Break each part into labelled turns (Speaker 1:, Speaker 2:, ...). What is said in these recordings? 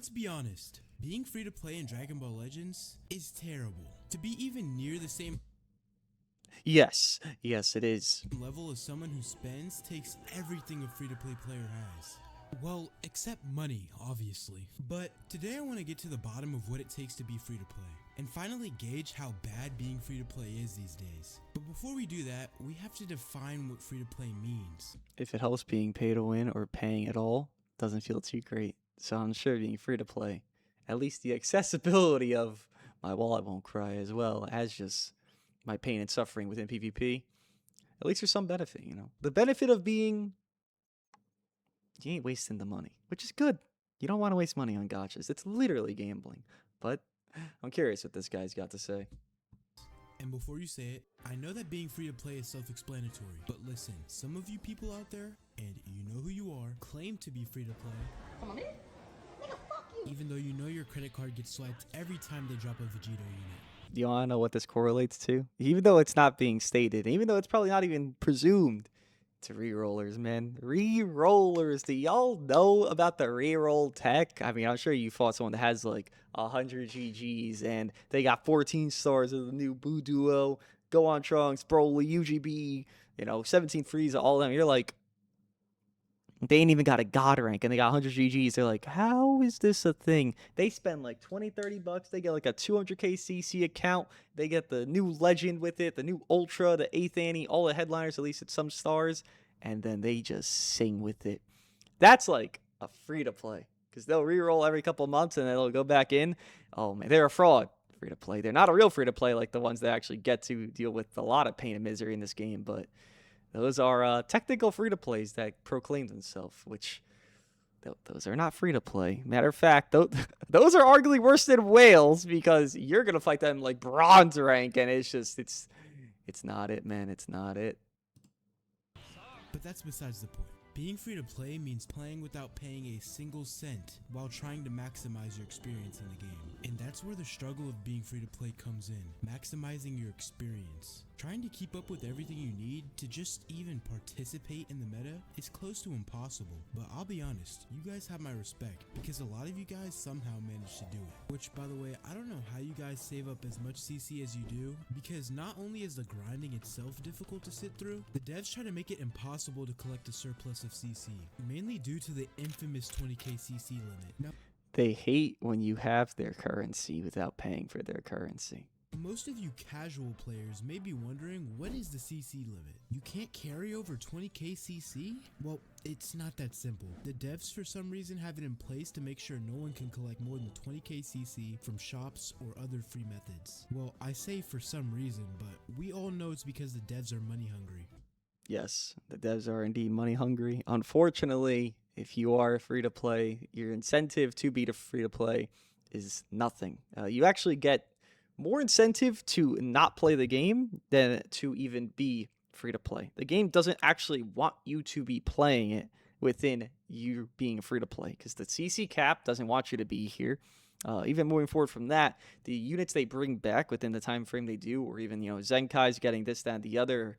Speaker 1: Let's be honest, being free to play in Dragon Ball Legends is terrible. To be even near the same
Speaker 2: Yes, yes, it is.
Speaker 1: level as someone who spends takes everything a free to play player has. Well, except money, obviously. But today I want to get to the bottom of what it takes to be free to play, and finally gauge how bad being free to play is these days. But before we do that, we have to define what free to play means.
Speaker 2: If it helps, being pay to win or paying at all doesn't feel too great. So I'm sure being free to play, at least the accessibility of my wallet won't cry, as well as just my pain and suffering within PvP, at least there's some benefit, you know. The benefit of being, you ain't wasting the money, which is good. You don't want to waste money on gotchas. It's literally gambling. But I'm curious what this guy's got to say.
Speaker 1: And before you say it, I know that being free to play is self-explanatory, but listen, some of you people out there, and you know who you are, claim to be free to play.
Speaker 3: Come on, man. Nigga, fuck you.
Speaker 1: Even though you know your credit card gets swiped every time they drop a Vegito unit.
Speaker 2: You want to know what this correlates to? Even though it's not being stated, even though it's probably not even presumed, to re-rollers, man. Re-rollers. Do y'all know about the re-roll tech? I mean, I'm sure you fought someone that has like 100 GGs and they got 14 stars of the new Boo Duo, Go on Trunks, Broly, UGB, 17 Frieza, all of them. You're like, they ain't even got a god rank and they got 100 GGs. They're like, how is this a thing? They spend like 20, 30 bucks. They get like a 200k CC account. They get the new legend with it, the new ultra, the 8th Annie, all the headliners, at least at some stars. And then they just sing with it. That's like a free to play because they'll re-roll every couple months and they'll go back in. Oh man, they're a fraud. Free to play. They're not a real free to play like the ones that actually get to deal with a lot of pain and misery in this game, but those are technical free-to-plays that proclaim themselves, which those are not free-to-play. Matter of fact, those are arguably worse than whales because you're going to fight them like bronze rank, and it's not it, man. It's not it.
Speaker 1: But that's besides the point. Being free to play means playing without paying a single cent while trying to maximize your experience in the game. And that's where the struggle of being free to play comes in, maximizing your experience. Trying to keep up with everything you need to just even participate in the meta is close to impossible. But I'll be honest, you guys have my respect because a lot of you guys somehow manage to do it. Which, by the way, I don't know how you guys save up as much CC as you do, because not only is the grinding itself difficult to sit through, the devs try to make it impossible to collect a surplus of CC, mainly due to the infamous 20k CC limit. Now,
Speaker 2: They hate when you have their currency without paying for their currency.
Speaker 1: most of you casual players may be wondering, what is the CC limit? You can't carry over 20k CC? Well, it's not that simple. The devs for some reason have it in place to make sure no one can collect more than 20k CC from shops or other free methods. Well, I say for some reason, but we all know it's because the devs are money hungry.
Speaker 2: Yes, the devs are indeed money hungry. Unfortunately, if you are free to play, your incentive to be free to play is nothing. You actually get more incentive to not play the game than to even be free to play. The game doesn't actually want you to be playing it within you being free to play because the CC cap doesn't want you to be here. Even moving forward from that, the units they bring back within the time frame they do, or even Zenkai's getting this, that, and the other,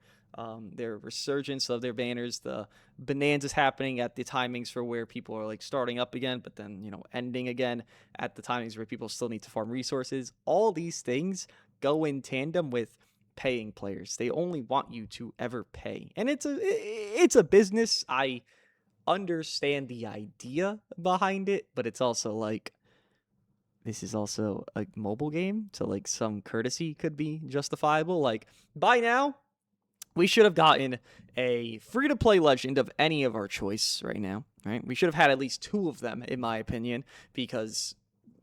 Speaker 2: their resurgence of their banners, the bonanzas happening at the timings for where people are like starting up again, but then ending again at the timings where people still need to farm resources. All these things go in tandem with paying players. They only want you to ever pay, and it's a business. I understand the idea behind it, but it's also like, this is also a mobile game, so like some courtesy could be justifiable. Like, by now, we should have gotten a free-to-play legend of any of our choice right now, right? We should have had at least 2 of them, in my opinion, because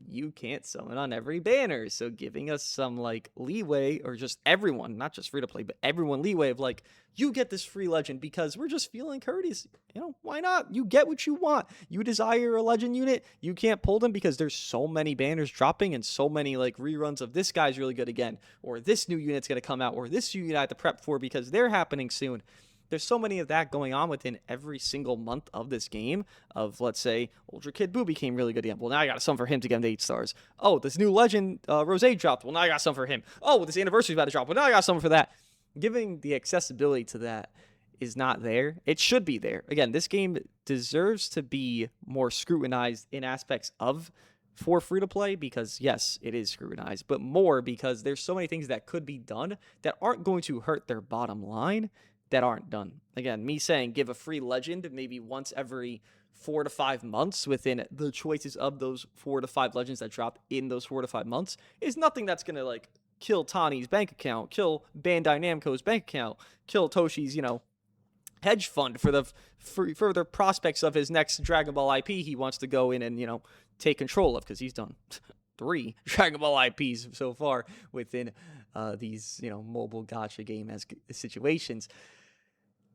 Speaker 2: you can't summon on every banner. So giving us some like leeway, or just everyone, not just free-to-play, but everyone leeway of like, you get this free legend because we're just feeling courteous. Why not? You get what you want. You desire a legend unit, you can't pull them because there's so many banners dropping and so many like reruns of this guy's really good again, or this new unit's going to come out, or this unit I have to prep for because they're happening soon. There's so many of that going on within every single month of this game. Of, let's say, Ultra Kid Buu became really good again. Well, now I got some for him to get him to 8 stars. Oh, this new legend, Rose dropped. Well, now I got some for him. Oh, this anniversary's about to drop. Well, now I got some for that. Giving the accessibility to that is not there. It should be there. Again, this game deserves to be more scrutinized in aspects of for free to play because, yes, it is scrutinized, but more because there's so many things that could be done that aren't going to hurt their bottom line that aren't done. Again, me saying give a free legend maybe once every 4 to 5 months within the choices of those 4 to 5 legends that drop in those 4 to 5 months is nothing that's going to like kill Tani's bank account, kill Bandai Namco's bank account, kill Toshi's, hedge fund for the further prospects of his next Dragon Ball IP he wants to go in and, take control of, because he's done 3 Dragon Ball IPs so far within these, mobile gacha game as situations.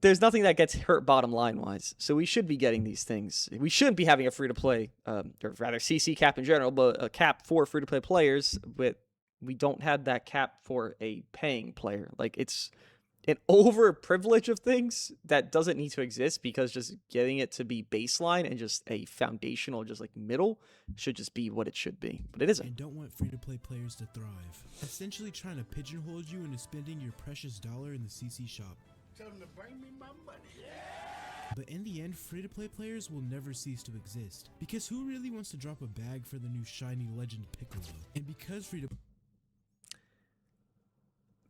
Speaker 2: There's nothing that gets hurt bottom line wise. So we should be getting these things. We shouldn't be having a free to play, or rather CC cap in general, but a cap for free to play players. But we don't have that cap for a paying player. Like, it's an over privilege of things that doesn't need to exist, because just getting it to be baseline and just a foundational, just like middle, should just be what it should be. But it isn't.
Speaker 1: And don't want free to play players to thrive. Essentially trying to pigeonhole you into spending your precious dollar in the CC shop.
Speaker 4: Tell them to bring me my money.
Speaker 1: But in the end, free-to-play players will never cease to exist. Because who really wants to drop a bag for the new shiny legend Piccolo? And because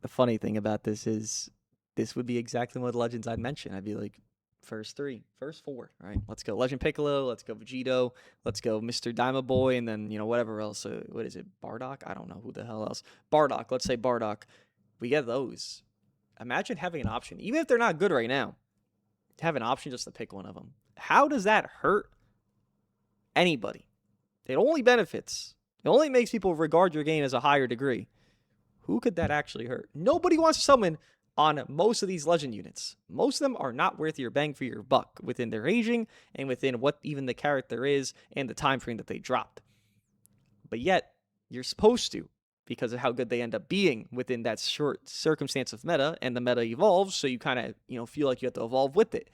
Speaker 2: The funny thing about this is, this would be exactly what legends I'd mention. I'd be like, first 4, right? Let's go Legend Piccolo, let's go Vegito, let's go Mr. Diamond Boy, and then, whatever else. What is it, Bardock? I don't know who the hell else. Bardock, let's say Bardock. We get those. Imagine having an option, even if they're not good right now, to have an option just to pick one of them. How does that hurt anybody? It only benefits. It only makes people regard your game as a higher degree. Who could that actually hurt? Nobody wants to summon on most of these legend units. Most of them are not worth your bang for your buck within their aging and within what even the character is and the time frame that they dropped. But yet, you're supposed to, because of how good they end up being within that short circumstance of meta, and the meta evolves, so you kind of, feel like you have to evolve with it.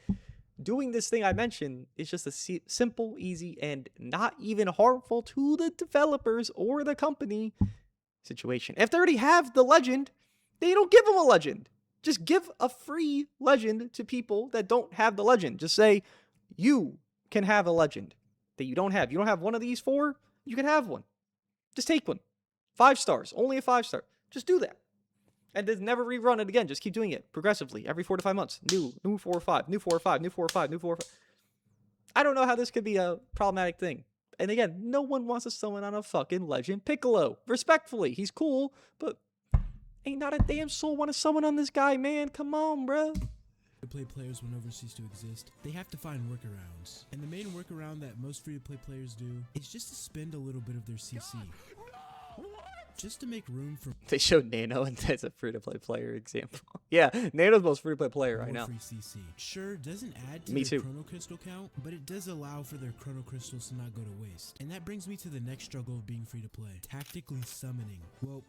Speaker 2: Doing this thing I mentioned is just a simple, easy, and not even harmful to the developers or the company situation. If they already have the legend, they don't give them a legend. Just give a free legend to people that don't have the legend. Just say, you can have a legend that you don't have. You don't have one of these 4, you can have one. Just take one. 5 stars, only a 5-star. Just do that. And then never rerun it again. Just keep doing it progressively every 4 to 5 months. New 4 or 5, new 4 or 5, new 4 or 5, new 4 or 5. I don't know how this could be a problematic thing. And again, no one wants to summon on a fucking Legend Piccolo. Respectfully, he's cool, but ain't not a damn soul want to summon on this guy, man. Come on, bro.
Speaker 1: Free-to-play players will never cease to exist. They have to find workarounds. And the main workaround that most free-to-play players do is just to spend a little bit of their CC. Just to make room for
Speaker 2: They showed Nano and that's a free-to-play player example. Yeah, Nano's the most free-to-play player right
Speaker 1: more
Speaker 2: now.
Speaker 1: free CC. Sure, doesn't add to
Speaker 2: Me
Speaker 1: their
Speaker 2: too.
Speaker 1: chrono crystal count, but it does allow for their chrono crystals to not go to waste. And that brings me to the next struggle of being free to play: tactically summoning. Well,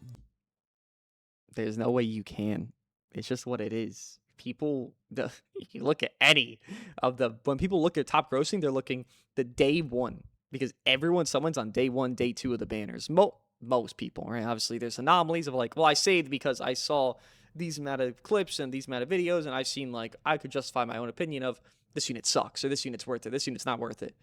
Speaker 2: There's no way you can. It's just what it is. People, you look at any of the, when people look at top grossing, they're looking the day 1, because everyone summons on day 1, day 2 of the banners. Most people, right? Obviously, there's anomalies of like, well, I saved because I saw these amount of clips and these amount of videos, and I've seen like, I could justify my own opinion of this unit sucks, or this unit's worth it, this unit's not worth it.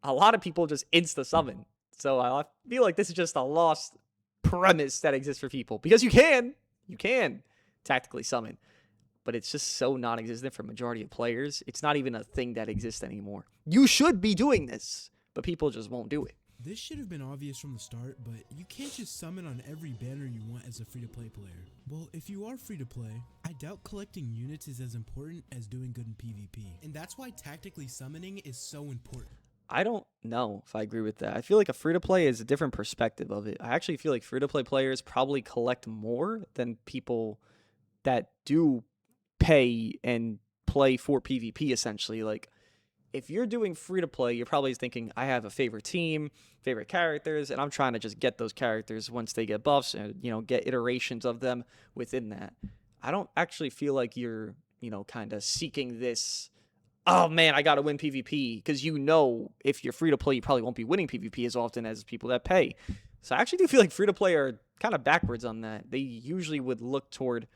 Speaker 2: A lot of people just insta summon. So I feel like this is just a lost premise that exists for people, because you can tactically summon, but it's just so non-existent for majority of players. It's not even a thing that exists anymore. You should be doing this, but people just won't do it.
Speaker 1: this should have been obvious from the start, but you can't just summon on every banner you want as a free-to-play player. Well, if you are free-to-play, I doubt collecting units is as important as doing good in PvP. And that's why tactically summoning is so important.
Speaker 2: I don't know if I agree with that. I feel like a free-to-play is a different perspective of it. I actually feel like free-to-play players probably collect more than people that do pay and play for PvP, essentially. Like, if you're doing free-to-play, you're probably thinking, I have a favorite team, favorite characters, and I'm trying to just get those characters once they get buffs and, you know, get iterations of them within that. I don't actually feel like you're, you know, kind of seeking this, oh man, I got to win PvP, because you know if you're free-to-play, you probably won't be winning PvP as often as people that pay. So I actually do feel like free-to-play are kind of backwards on that. They usually would look toward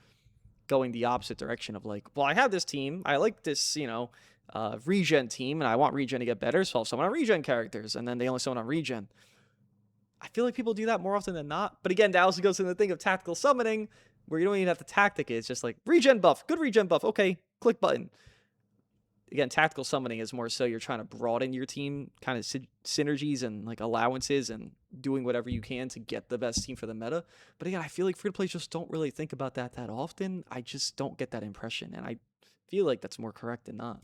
Speaker 2: going the opposite direction of like, well, I have this team, I like this, you know, regen team, and I want regen to get better, so I'll summon on regen characters, and then they only summon on regen. I feel like people do that more often than not. But again, that also goes to the thing of tactical summoning, where you don't even have to tactic it. It's just like regen buff, good regen buff. Okay, click button. Again, tactical summoning is more so you're trying to broaden your team kind of synergies and like allowances and doing whatever you can to get the best team for the meta. But again, I feel like free-to-play just don't really think about that often. I just don't get that impression, and I feel like that's more correct than not.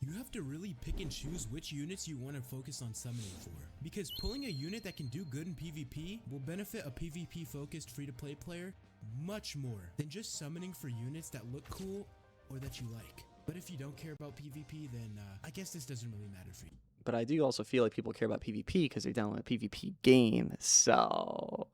Speaker 1: You have to really pick and choose which units you want to focus on summoning for, because pulling a unit that can do good in PvP will benefit a PvP focused free-to-play player much more than just summoning for units that look cool or that you like. But if you don't care about PvP, then I guess this doesn't really matter for you.
Speaker 2: But I do also feel like people care about PvP because they download a PvP game. So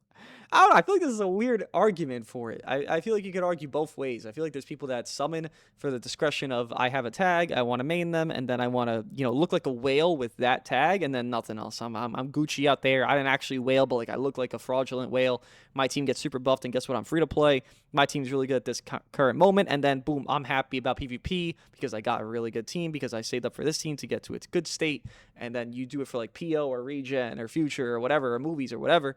Speaker 2: I don't know. I feel like this is a weird argument for it. I feel like you could argue both ways. I feel like there's people that summon for the discretion of I have a tag, I want to main them, and then I want to, you know, look like a whale with that tag, and then nothing else. I'm Gucci out there. I didn't actually whale, but like I look like a fraudulent whale. My team gets super buffed, and guess what? I'm free to play. My team's really good at this current moment, and then boom, I'm happy about PvP because I got a really good team because I saved up for this team to get to its good state, and then you do it for like PO or regen or future or whatever, or movies or whatever.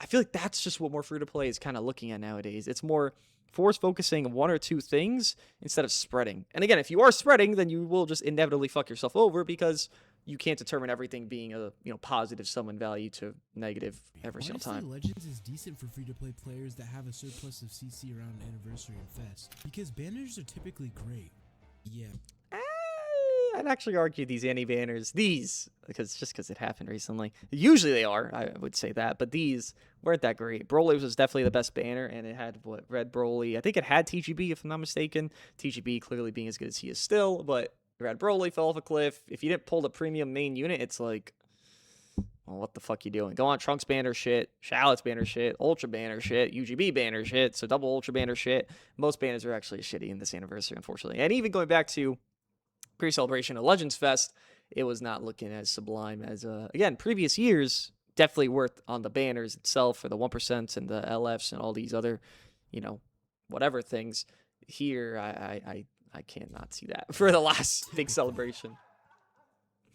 Speaker 2: I feel like that's just what more free-to-play is kind of looking at nowadays. It's more force focusing on one or two things instead of spreading. And again, if you are spreading, then you will just inevitably fuck yourself over because you can't determine everything being a positive summon value to negative every single time.
Speaker 1: Legends is decent for free-to-play players that have a surplus of CC around Anniversary and Fest, because banners are typically great. Yeah.
Speaker 2: I'd actually argue these anti-banners, because it happened recently. Usually they are, I would say that, but these weren't that great. Broly was definitely the best banner, and it had, Red Broly. I think it had TGB, if I'm not mistaken. TGB clearly being as good as he is still, but Red Broly fell off a cliff. If you didn't pull the premium main unit, it's like, well, what the fuck you doing? Go on Trunks banner shit, Shallot's banner shit, Ultra banner shit, UGB banner shit, so double Ultra banner shit. Most banners are actually shitty in this anniversary, unfortunately. And even going back to pre-celebration of Legends Fest, it was not looking as sublime as, again, previous years. Definitely worth on the banners itself for the 1% and the LFs and all these other, whatever things. Here, I cannot see that for the last big celebration.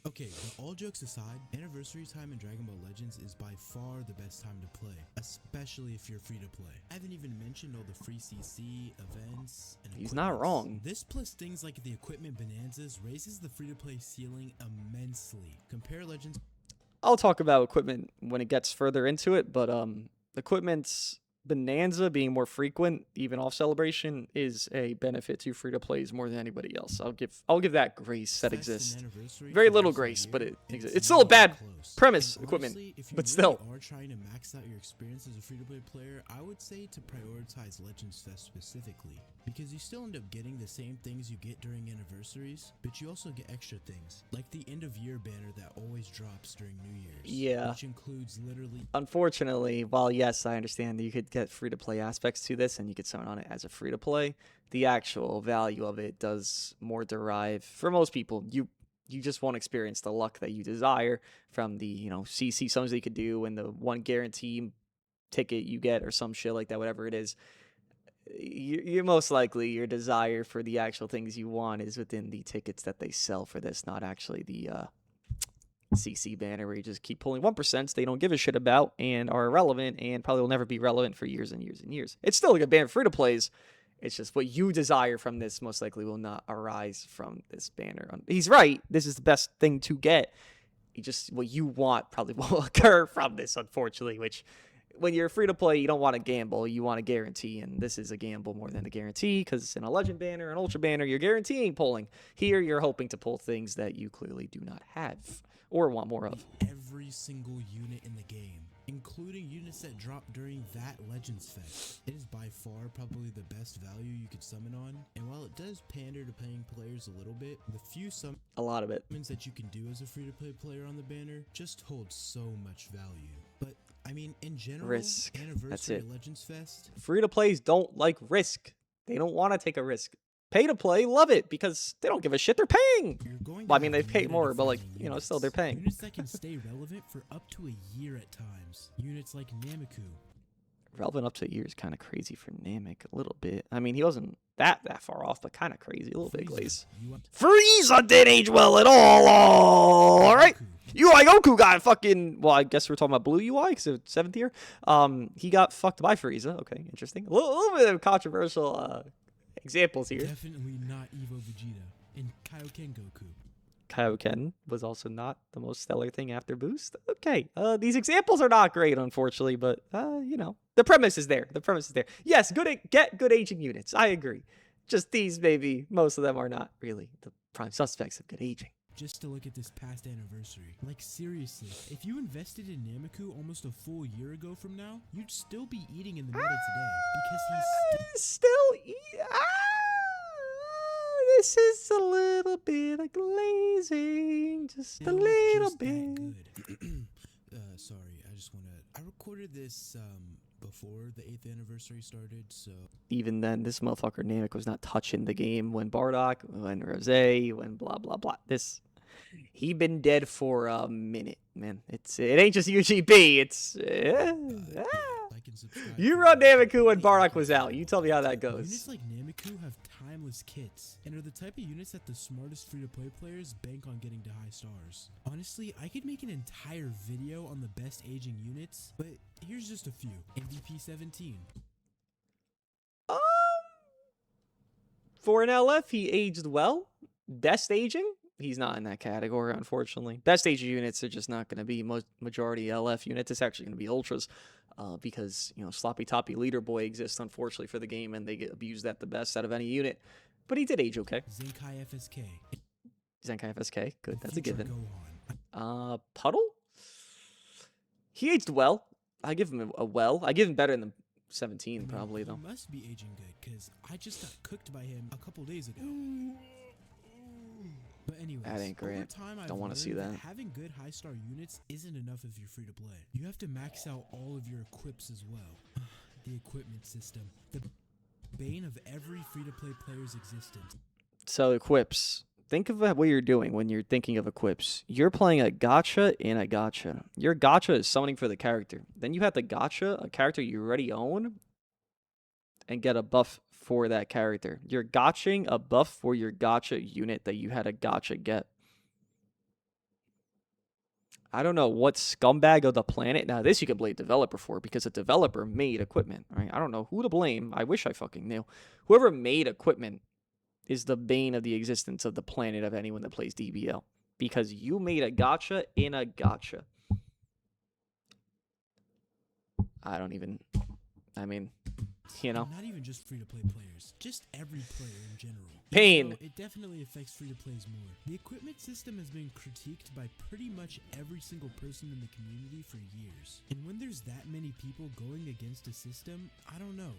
Speaker 1: Okay, but all jokes aside, Anniversary time in Dragon Ball Legends is by far the best time to play, especially if you're free to play. I haven't even mentioned all the free CC, events, and
Speaker 2: He's not wrong.
Speaker 1: This plus things like the equipment bonanzas raises the free to play ceiling immensely. Compare Legends.
Speaker 2: I'll talk about equipment when it gets further into it, but equipment's bonanza being more frequent, even off celebration, is a benefit to free to plays more than anybody else. I'll give that grace that exists. Very little grace, but it exists. It's still a bad premise, equipment, but still.
Speaker 1: If you really are trying to max out your experience as a free to play player, I would say to prioritize Legends Fest specifically, because you still end up getting the same things you get during anniversaries, but you also get extra things, like the end of year banner that always drops during New Year's.
Speaker 2: Yeah.
Speaker 1: Which includes literally.
Speaker 2: Unfortunately, while yes, I understand that you could get free-to-play aspects to this and you could summon on it as a free-to-play, the actual value of it does more derive, for most people, you just won't experience the luck that you desire from the, CC summons that you could do and the one guarantee ticket you get or some shit like that, whatever it is. You're most likely, your desire for the actual things you want is within the tickets that they sell for this, not actually the CC banner where you just keep pulling 1% they don't give a shit about and are irrelevant and probably will never be relevant for years and years and years. It's still a good banner for free to plays. It's just what you desire from this most likely will not arise from this banner. He's right. This is the best thing to get. What you want probably will occur from this, unfortunately, which when you're free to play, you don't want to gamble. You want a guarantee, and this is a gamble more than a guarantee because in a Legend banner, an Ultra banner, you're guaranteeing pulling. Here, you're hoping to pull things that you clearly do not have or want more of.
Speaker 1: Every single unit in the game, including units that drop during that Legends Fest. It is by far probably the best value you could summon on, and while it does pander to paying players a little bit, the few
Speaker 2: a lot of it
Speaker 1: that you can do as a free-to-play player on the banner just hold so much value. But I mean, in general,
Speaker 2: risk.
Speaker 1: Anniversary
Speaker 2: That's it.
Speaker 1: Legends Fest.
Speaker 2: Free-to-plays don't like risk. They don't want to take a risk. Pay-to-play love it because they don't give a shit. They're paying. Well, I mean, they pay more, but still they're paying.
Speaker 1: Units that can stay relevant for up to a year at times. Units like Namiku.
Speaker 2: relevant up to a year is kind of crazy for Namek a little bit. I mean, he wasn't that far off, but kind of crazy. A little bit, Glaze. Frieza didn't age well at all right. UI Goku got fucking, well, I guess we're talking about blue UI because it's 7th year. He got fucked by Frieza. Okay, interesting. A little bit of controversial examples here.
Speaker 1: Definitely not Evo Vegeta and Kaioken Goku.
Speaker 2: Kaioken was also not the most stellar thing after Boost. Okay, these examples are not great, unfortunately, but, you know, the premise is there. The premise is there. Yes, get good aging units. I agree. Just these, maybe, most of them are not really the prime suspects of good aging.
Speaker 1: Just to look at this past anniversary. Like, seriously, if you invested in Nameku almost a full year ago from now, you'd still be eating in the meta today, because he's
Speaker 2: still this is a little bit of glazing, just a little bit.
Speaker 1: Sorry, I just want to... I recorded this before the 8th anniversary started, so...
Speaker 2: Even then, this motherfucker Namek was not touching the game when Bardock, when Rosé, when blah, blah, blah. He been dead for a minute, man. It ain't just UGB, it's... You run Nameku when Bardock was out. You tell me how that goes.
Speaker 1: Units like Nameku have timeless kits, and are the type of units that the smartest free-to-play players bank on getting to high stars. Honestly, I could make an entire video on the best aging units, but here's just a few. MVP 17.
Speaker 2: For an LF, he aged well. Best aging? He's not in that category, unfortunately. Best aging units are just not going to be majority LF units. It's actually going to be ultras. Because, you know, Sloppy Toppy Leader Boy exists, unfortunately, for the game, and they get abused at the best out of any unit. But he did age okay.
Speaker 1: Zenkai FSK.
Speaker 2: Zenkai FSK, good, that's a given. Puddle? He aged well. I give him a well. I give him better than 17, probably, though.
Speaker 1: He must be aging good, because I just got cooked by him a couple days ago. But anyways,
Speaker 2: that ain't great. Don't want to see that.
Speaker 1: Having good high star units isn't enough if you're free to play. You have to max out all of your equips as well. The equipment system, the bane of every free to play player's existence.
Speaker 2: So equips. Think of what you're doing when you're thinking of equips. You're playing a gacha in a gacha. Your gacha is summoning for the character. Then you have to gacha a character you already own and get a buff for that character. You're gotching a buff for your gacha unit that you had a gacha get. I don't know what scumbag of the planet. Now, this you can blame developer for because a developer made equipment. Right? I don't know who to blame. I wish I fucking knew. Whoever made equipment is the bane of the existence of the planet of anyone that plays DBL. Because you made a gacha in a gacha. I mean, you know.
Speaker 1: Not even just free-to-play players, just every player in general.
Speaker 2: Pain.
Speaker 1: It definitely affects free-to-plays more. The equipment system has been critiqued by pretty much every single person in the community for years. And when there's that many people going against a system, I don't know.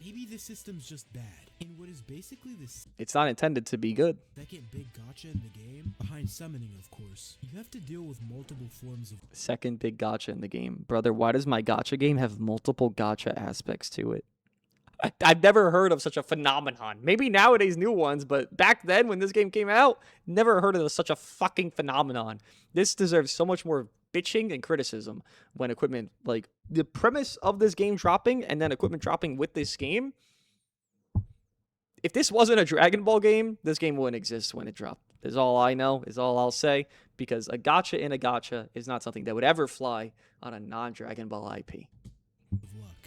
Speaker 1: Maybe the system's just bad. In what is basically this...
Speaker 2: It's not intended to be good.
Speaker 1: Second big gacha in the game, behind summoning, of course, you have to deal with multiple forms of...
Speaker 2: Second big gacha in the game. Brother, why does my gacha game have multiple gacha aspects to it? I've never heard of such a phenomenon. Maybe nowadays new ones, but back then when this game came out, never heard of such a fucking phenomenon. This deserves so much more bitching and criticism when equipment, like the premise of this game dropping and then equipment dropping with this game. If this wasn't a Dragon Ball game, this game wouldn't exist when it dropped. Is all I know, is all I'll say, because a gacha in a gacha is not something that would ever fly on a non-Dragon Ball IP.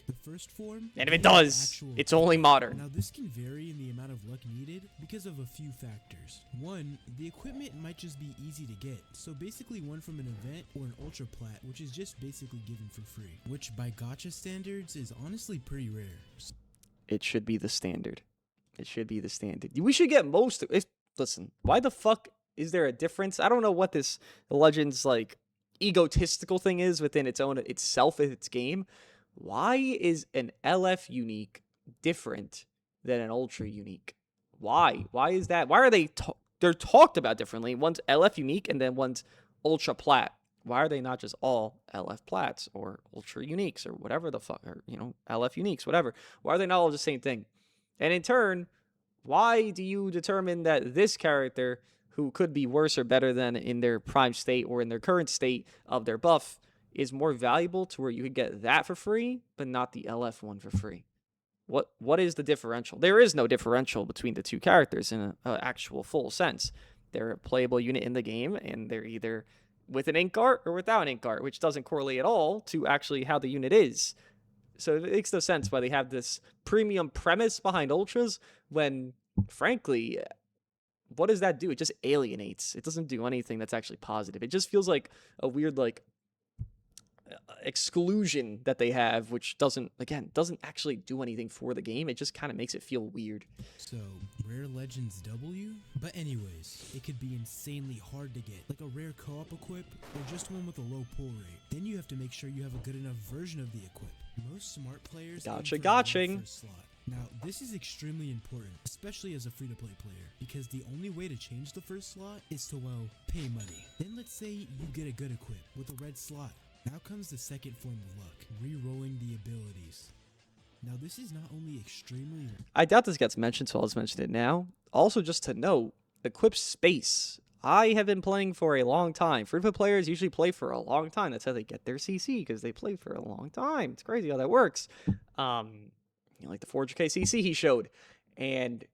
Speaker 1: The first form,
Speaker 2: and if it does, it's only modern.
Speaker 1: Now this can vary in the amount of luck needed because of a few factors. One, the equipment might just be easy to get, so basically one from an event or an ultra plat, which is just basically given for free, which by gacha standards is honestly pretty rare.
Speaker 2: It should be the standard. It should be the standard. We should get most. Listen, why the fuck is there a difference? I don't know what this Legends like egotistical thing is within its own itself in its game. Why is an LF unique different than an ultra unique? Why? Why is that? Why are they they're talked about differently? One's LF unique and then one's ultra plat. Why are they not just all LF plats or ultra uniques or whatever the fuck, or you know, LF uniques, whatever? Why are they not all the same thing? And in turn, why do you determine that this character, who could be worse or better than in their prime state or in their current state of their buff, is more valuable to where you could get that for free, but not the LF one for free? What is the differential? There is no differential between the two characters in an actual full sense. They're a playable unit in the game, and they're either with an ink art or without an ink art, which doesn't correlate at all to actually how the unit is. So it makes no sense why they have this premium premise behind Ultras when, frankly, what does that do? It just alienates. It doesn't do anything that's actually positive. It just feels like a weird, like, exclusion that they have, which doesn't actually do anything for the game. It just kind of makes it feel weird.
Speaker 1: So, rare legends W? But anyways, it could be insanely hard to get, like a rare co-op equip, or just one with a low pull rate. Then you have to make sure you have a good enough version of the equip. Most smart players aim for a low first slot. Now, this is extremely important, especially as a free-to-play player, because the only way to change the first slot is to, well, pay money. Then let's say you get a good equip with a red slot. Now comes the second form of luck, re-rolling the abilities. Now this is not only extremely...
Speaker 2: I doubt this gets mentioned, so I'll just mention it now. Also, just to note, equip space. I have been playing for a long time. Free-to-play players usually play for a long time. That's how they get their CC, because they play for a long time. It's crazy how that works. Like the 400k CC he showed. And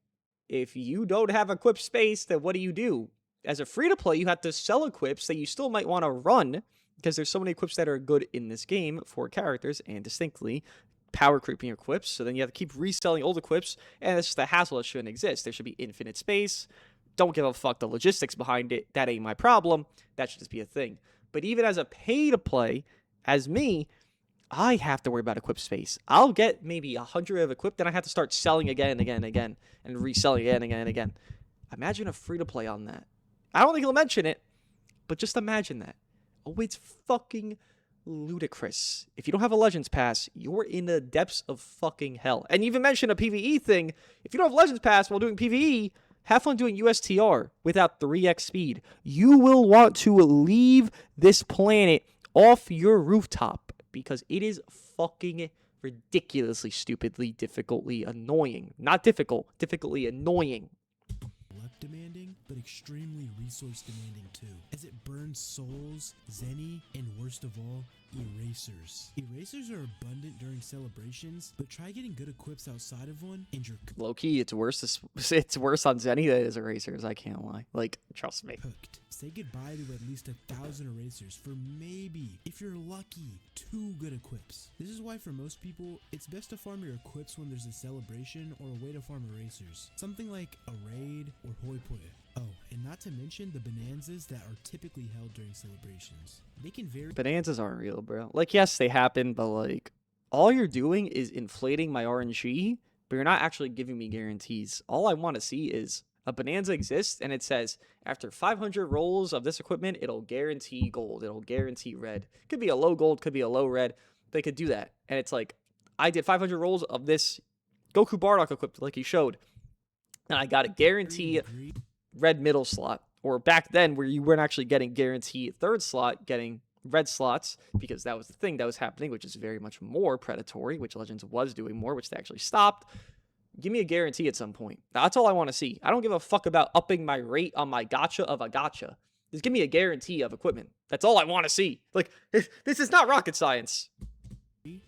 Speaker 2: if you don't have equip space, then what do? As a free-to-play, you have to sell equips that you still might want to run, because there's so many equips that are good in this game for characters and distinctly power creeping equips. So then you have to keep reselling old equips, and it's just a hassle that shouldn't exist. There should be infinite space. Don't give a fuck the logistics behind it. That ain't my problem. That should just be a thing. But even as a pay-to-play, as me, I have to worry about equip space. I'll get maybe 100 of equip, then I have to start selling again and again and again, and reselling again and again and again. Imagine a free-to-play on that. I don't think he'll mention it, but just imagine that. Oh, it's fucking ludicrous. If you don't have a Legends Pass, you're in the depths of fucking hell. And you even mentioned a PvE thing. If you don't have Legends Pass while doing PvE, have fun doing USTR without 3x speed. You will want to leave this planet off your rooftop because it is fucking ridiculously, stupidly, difficultly annoying. Not difficult, difficultly annoying.
Speaker 1: Demanding, but extremely resource demanding too, as it burns souls, Zenny, and worst of all, erasers. Erasers are abundant during celebrations, but try getting good equips outside of one and you're
Speaker 2: low-key, it's worse on Zenny than it is erasers, I can't lie. Like, trust me.
Speaker 1: Hooked. Say goodbye to at least 1,000 erasers for maybe, if you're lucky, 2 good equips. This is why for most people, it's best to farm your equips when there's a celebration or a way to farm erasers. Something like a raid or hoi poi. Oh, and not to mention the bonanzas that are typically held during celebrations. They can vary.
Speaker 2: Bonanzas aren't real, bro. Like, yes, they happen, but like, all you're doing is inflating my RNG, but you're not actually giving me guarantees. All I want to see is a bonanza exists, and it says, after 500 rolls of this equipment, it'll guarantee gold. It'll guarantee red. Could be a low gold, could be a low red. They could do that. And it's like, I did 500 rolls of this Goku Bardock equipped, like he showed. And I got a guarantee red middle slot. Or back then, where you weren't actually getting guaranteed third slot, getting red slots, because that was the thing that was happening, which is very much more predatory, which Legends was doing more, which they actually stopped. Give me a guarantee at some point. That's all I want to see. I don't give a fuck about upping my rate on my gacha of a gacha. Just give me a guarantee of equipment. That's all I want to see. Like, this is not rocket science.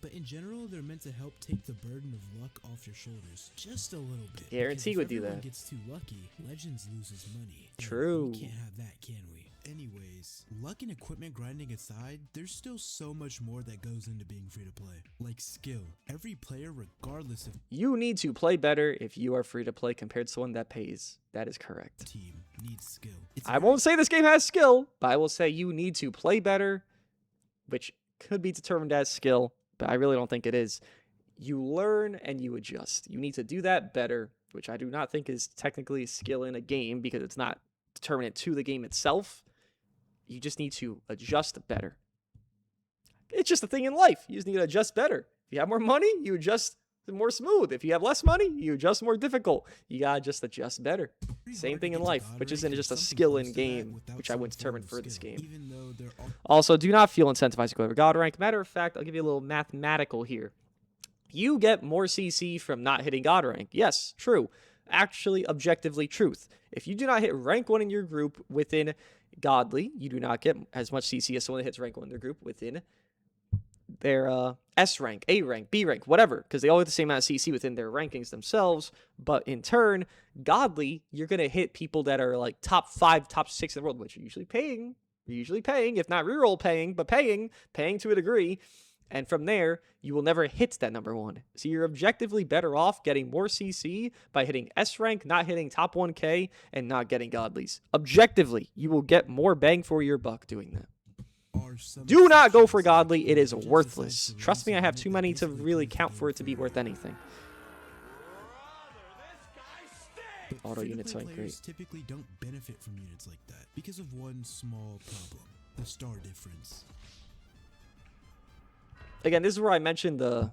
Speaker 1: But in general, they're meant to help take the burden of luck off your shoulders. Just a little bit.
Speaker 2: Guarantee would do that.
Speaker 1: If everyone gets too lucky, Legends loses money.
Speaker 2: True.
Speaker 1: We can't have that, can we? Anyways, luck and equipment grinding aside, there's still so much more that goes into being free to play. Like skill. Every player, regardless of
Speaker 2: you need to play better if you are free to play compared to someone that pays. That is correct.
Speaker 1: Team needs skill.
Speaker 2: I won't say this game has skill, but I will say you need to play better, which could be determined as skill, but I really don't think it is. You learn and you adjust. You need to do that better, which I do not think is technically skill in a game because it's not determinate to the game itself. You just need to adjust better. It's just a thing in life. You just need to adjust better. If you have more money, you adjust more smooth. If you have less money, you adjust more difficult. You gotta just adjust better. Same thing in life, which isn't just a skill in game, which I wouldn't determine for this game. Also, do not feel incentivized to go over God rank. Matter of fact, I'll give you a little mathematical here. You get more CC from not hitting God rank. Yes, true. Actually, objectively truth. If you do not hit rank 1 in your group within Godly, you do not get as much CC as someone that hits rank 1 in their group within their S rank, A rank, B rank, whatever, because they all get the same amount of CC within their rankings themselves. But in turn, Godly, you're going to hit people that are like top 5, top 6 in the world, which are usually paying, if not reroll paying, but paying to a degree. And from there, you will never hit that number 1. So you're objectively better off getting more CC by hitting S rank, not hitting top 1K, and not getting Godlies. Objectively, you will get more bang for your buck doing that. Do not go for Godly. It is worthless. Trust me, I have too many to really count for it to be worth anything. Auto units aren't great.
Speaker 1: Typically don't benefit from units like that because of one small problem: the star difference.
Speaker 2: Again, this is where I mentioned the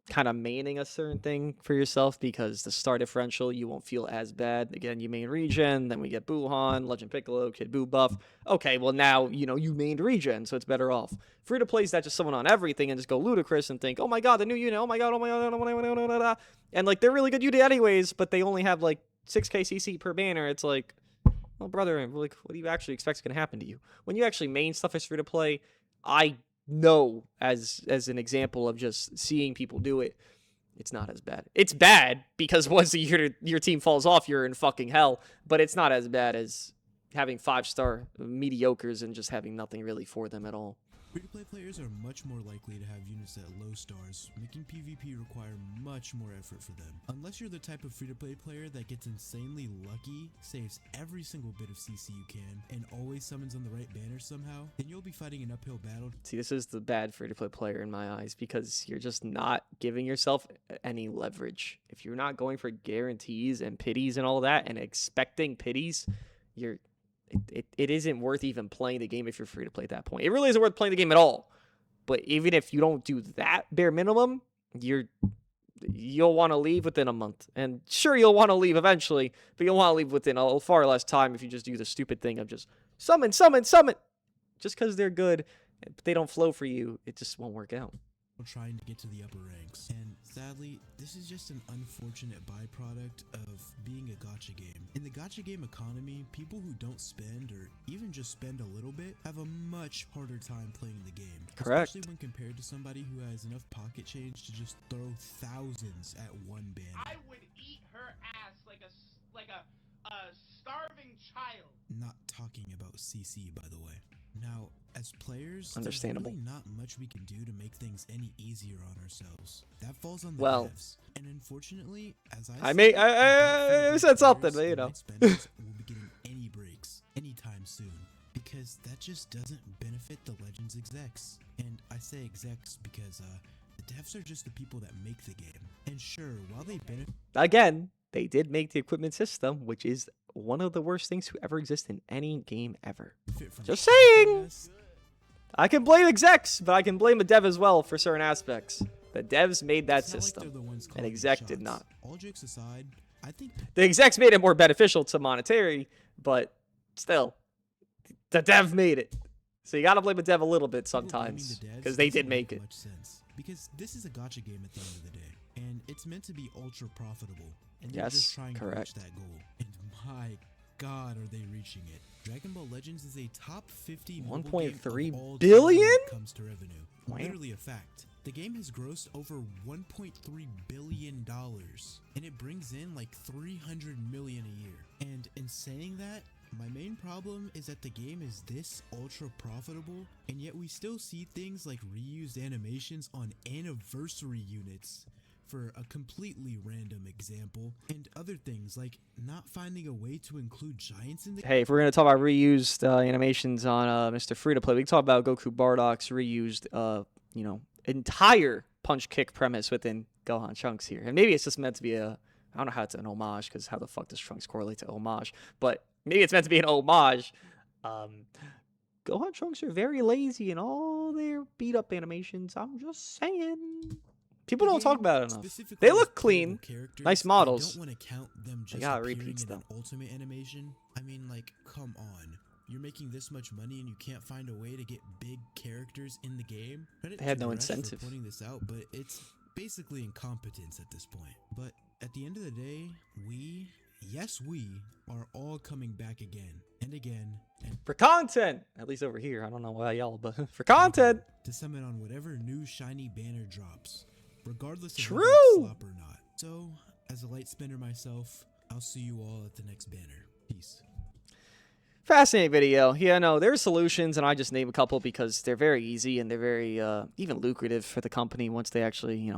Speaker 2: kind of maining a certain thing for yourself, because the star differential, you won't feel as bad. Again, you main regen, then we get Buhan, Legend Piccolo, Kid Buu buff. Okay, well now, you mained regen, so it's better off. Free to play is that just someone on everything and just go ludicrous and think, oh my god, the new unit, oh my god, and like they're really good unit anyways, but they only have like 6k CC per banner. It's like, well, brother, like, what do you actually expect is going to happen to you? When you actually main stuff as free to play, I know as an example of just seeing people do it, it's not as bad. It's bad because once your team falls off, you're in fucking hell, but it's not as bad as having 5-star mediocres and just having nothing really for them at all.
Speaker 1: Free-to-play players are much more likely to have units at low stars, making PvP require much more effort for them. Unless you're the type of free-to-play player that gets insanely lucky, saves every single bit of CC you can, and always summons on the right banner somehow, then you'll be fighting an uphill battle.
Speaker 2: See, this is the bad free-to-play player in my eyes, because you're just not giving yourself any leverage. If you're not going for guarantees and pities and all that, and expecting pities, it isn't worth even playing the game if you're free to play at that point. It really isn't worth playing the game at all. But even if you don't do that bare minimum, you'll want to leave within a month. And sure, you'll want to leave eventually, but you'll want to leave within a far less time if you just do the stupid thing of just summon. Just because they're good, but they don't flow for you, it just won't work out.
Speaker 1: Trying to get to the upper ranks, and sadly this is just an unfortunate byproduct of being a gacha game. In the gacha game economy, people who don't spend or even just spend a little bit have a much harder time playing the game.
Speaker 2: Correct.
Speaker 1: Especially when compared to somebody who has enough pocket change to just throw thousands at one banner.
Speaker 4: I would eat her ass like a starving child.
Speaker 1: Not talking about CC, by the way. Now, as players,
Speaker 2: understandable.
Speaker 1: There's really not much we can do to make things any easier on ourselves. That falls on the devs. And unfortunately, as
Speaker 2: I said something, but
Speaker 1: spenders will be getting any breaks anytime soon, because that just doesn't benefit the Legends execs. And I say execs because the devs are just the people that make the game. And sure, while they benefit,
Speaker 2: again, they did make the equipment system, which is one of the worst things to ever exist in any game ever. Just saying! I can blame execs, but I can blame a dev as well for certain aspects. The devs made that system, and exec did not.
Speaker 1: All jokes aside, I think
Speaker 2: the execs made it more beneficial to monetary, but still, the dev made it. So you gotta blame a dev a little bit sometimes, because they did make it.
Speaker 1: Because this is a gacha game at the end of the day, and it's meant to be ultra profitable. And they're
Speaker 2: Yes,
Speaker 1: just trying to reach
Speaker 2: correct.
Speaker 1: that goal. And my god, are they reaching it. Dragon Ball Legends is a top 50 mobile game of
Speaker 2: 1.3
Speaker 1: all time
Speaker 2: billion?
Speaker 1: when it comes to revenue.
Speaker 2: Wow.
Speaker 1: Literally a fact. The game has grossed over $1.3 billion, and it brings in like $300 million a year. And in saying that, my main problem is that the game is this ultra profitable, and yet we still see things like reused animations on anniversary units, for a completely random example, and other things like not finding a way to include giants in the
Speaker 2: Hey, if we're gonna talk about reused animations on Mr. Free to Play, we can talk about Goku Bardock's reused, entire punch kick premise within Gohan Trunks here. And maybe it's just meant to be I don't know how it's an homage, because how the fuck does Trunks correlate to homage? But maybe it's meant to be an homage. Gohan Trunks are very lazy in all their beat up animations. I'm just saying. People don't talk about it enough. They look clean, nice models.
Speaker 1: I don't want to count them just
Speaker 2: gotta
Speaker 1: appearing
Speaker 2: repeats
Speaker 1: in
Speaker 2: though.
Speaker 1: an ultimate animation. I mean, like, come on. You're making this much money and you can't find a way to get big characters in the game?
Speaker 2: They had no incentive.
Speaker 1: For pointing this out, but it's basically incompetence at this point. But at the end of the day, we, yes, we are all coming back again and again and
Speaker 2: For content, at least over here. I don't know why y'all, but for content.
Speaker 1: to summon on whatever new shiny banner drops, regardless of
Speaker 2: True.
Speaker 1: whether it's slop or not. So, as a light spinner myself, I'll see you all at the next banner. Peace.
Speaker 2: Fascinating video. Yeah, no, there's solutions, and I just name a couple because they're very easy and they're very even lucrative for the company once they actually,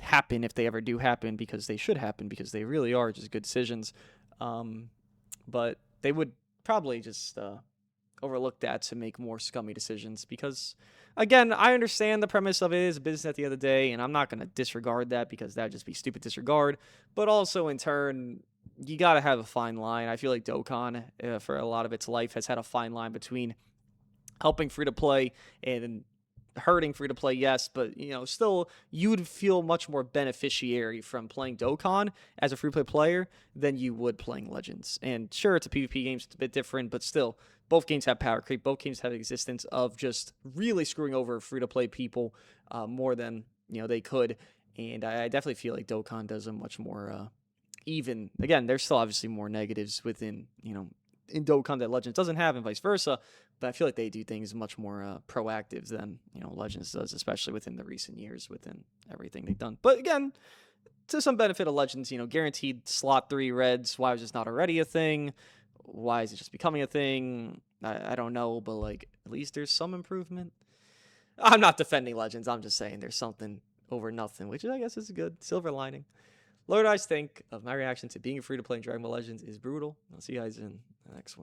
Speaker 2: happen, if they ever do happen, because they should happen, because they really are just good decisions. But they would probably just overlook that to make more scummy decisions because, again, I understand the premise of it is a business at the end of the day, and I'm not going to disregard that because that'd just be stupid disregard. But also, in turn, you got to have a fine line. I feel like Dokkan, for a lot of its life, has had a fine line between helping free-to-play and hurting free-to-play, yes, but, still, you would feel much more beneficiary from playing Dokkan as a free-to-play player than you would playing Legends. And sure, it's a PvP game, so it's a bit different, but still, both games have power creep. Both games have the existence of just really screwing over free-to-play people more than, they could. And I definitely feel like Dokkan does a much more even. Again, there's still obviously more negatives within, in Dokkan that Legends doesn't have and vice versa, but I feel like they do things much more proactive than, Legends does, especially within the recent years, within everything they've done. But again, to some benefit of Legends, guaranteed slot 3 reds. Why was this not already a thing? Why is it just becoming a thing? I don't know, but at least there's some improvement. I'm not defending Legends. I'm just saying there's something over nothing, which I guess is a good silver lining. What do you guys think of my reaction to being free to play in Dragon Ball Legends is brutal. I'll see you guys in the next one.